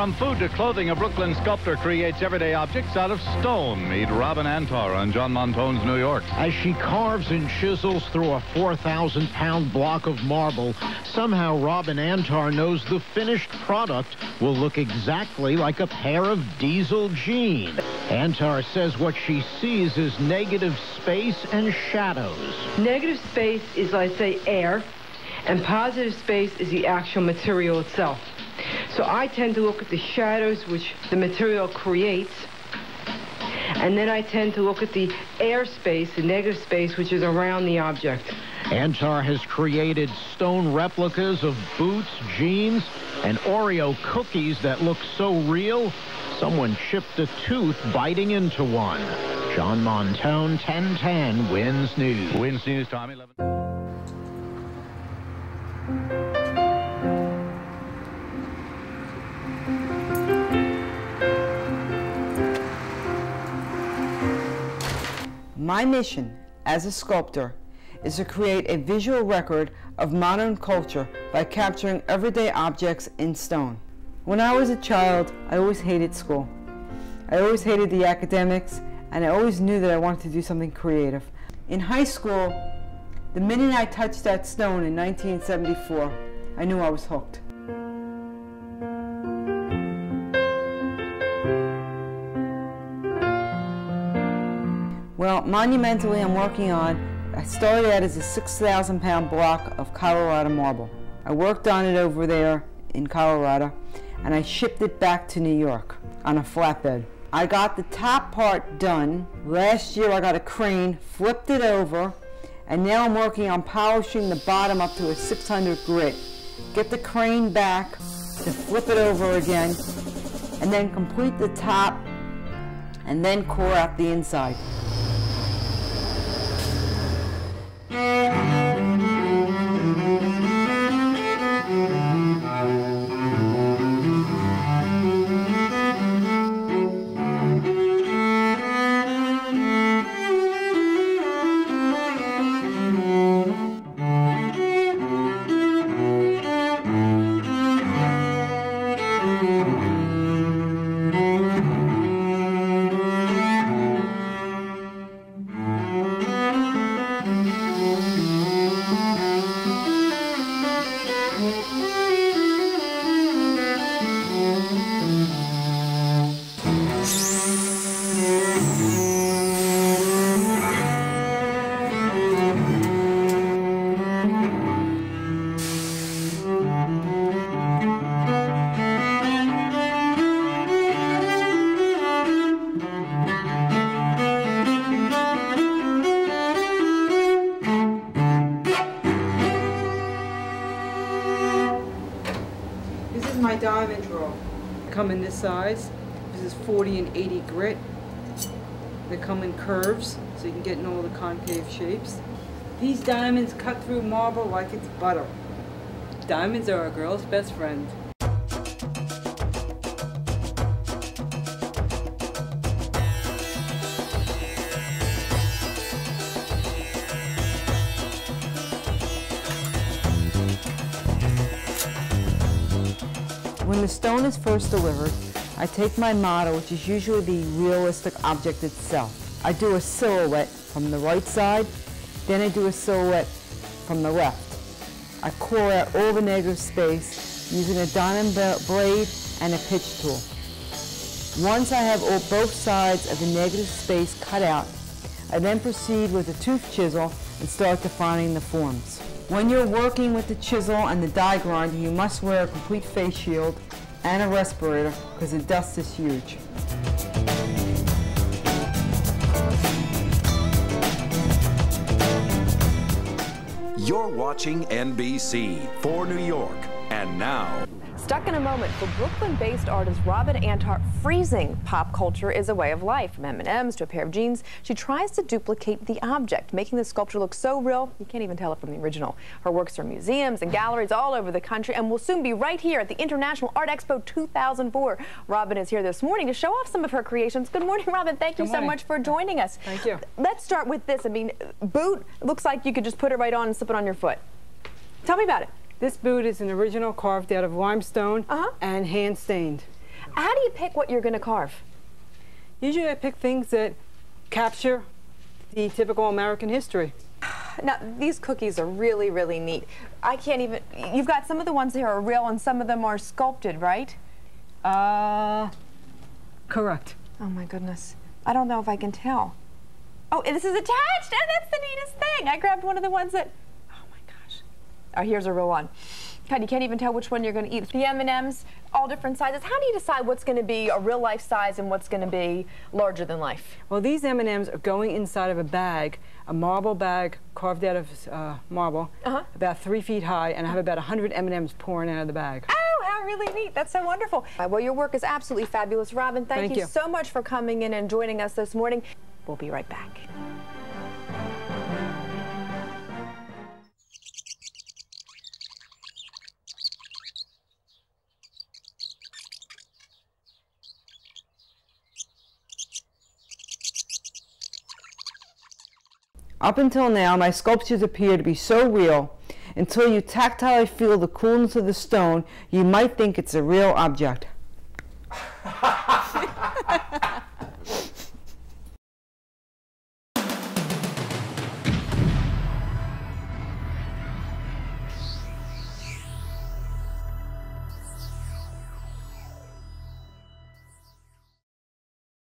From food to clothing, a Brooklyn sculptor creates everyday objects out of stone. Meet Robin Antar on John Montone's New York. As she carves and chisels through a 4,000-pound block of marble, somehow Robin Antar knows the finished product will look exactly like a pair of diesel jeans. Antar says what she sees is negative space and shadows. Negative space is, I say, air, and positive space is the actual material itself. So I tend to look at the shadows which the material creates, and then I tend to look at the air space, the negative space, which is around the object. Antar has created stone replicas of boots, jeans, and Oreo cookies that look so real, someone chipped a tooth biting into one. John Montone, 1010, WINS News. WINS News time 11. My mission as a sculptor is to create a visual record of modern culture by capturing everyday objects in stone. When I was a child, I always hated school. I always hated the academics, and I always knew that I wanted to do something creative. In high school, the minute I touched that stone in 1974, I knew I was hooked. Well, monumentally, I'm working on, I started out as a 6,000-pound block of Colorado marble. I worked on it over there in Colorado, and I shipped it back to New York on a flatbed. I got the top part done. Last year I got a crane, flipped it over, and now I'm working on polishing the bottom up to a 600 grit. Get the crane back to flip it over again, and then complete the top, and then core out the inside. My diamond draw. They come in this size. This is 40 and 80 grit. They come in curves, so you can get in all the concave shapes. These diamonds cut through marble like it's butter. Diamonds are a girl's best friend. When the stone is first delivered, I take my model, which is usually the realistic object itself. I do a silhouette from the right side, then I do a silhouette from the left. I core out all the negative space using a diamond blade and a pitch tool. Once I have both sides of the negative space cut out, I then proceed with a tooth chisel and start defining the forms. When you're working with the chisel and the die grinder, you must wear a complete face shield and a respirator because the dust is huge. You're watching NBC for New York. And now, Stuck in a moment for Brooklyn-based artist Robin Antar. Freezing pop culture is a way of life. From M&Ms to a pair of jeans, she tries to duplicate the object, making the sculpture look so real you can't even tell it from the original. Her works are in museums and galleries all over the country and will soon be right here at the International Art Expo 2004. Robin is here this morning to show off some of her creations. Good morning, Robin. Thank you so much for joining us. Thank you. Let's start with this. I mean, boot looks like you could just put it right on and slip it on your foot. Tell me about it. This boot is an original carved out of limestone and hand stained. How do you pick what you're going to carve? Usually I pick things that capture the typical American history. Now, these cookies are really, really neat. I can't even, you've got some of the ones here are real and some of them are sculpted, right? Correct. Oh my goodness. I don't know if I can tell. Oh, and this is attached! Oh, that's the neatest thing! I grabbed one of the ones that, oh my gosh. Oh, here's a real one. God, you can't even tell which one you're going to eat. The M&Ms, all different sizes. How do you decide what's going to be a real life size and what's going to be larger than life? Well, these M&Ms are going inside of a bag, a marble bag carved out of marble, about 3 feet high, and I have about 100 M&Ms pouring out of the bag. Oh, how really neat. That's so wonderful. Well, your work is absolutely fabulous. Robin, thank you so much for coming in and joining us this morning. We'll be right back. Up until now, my sculptures appear to be so real. Until you tactilely feel the coolness of the stone, you might think it's a real object.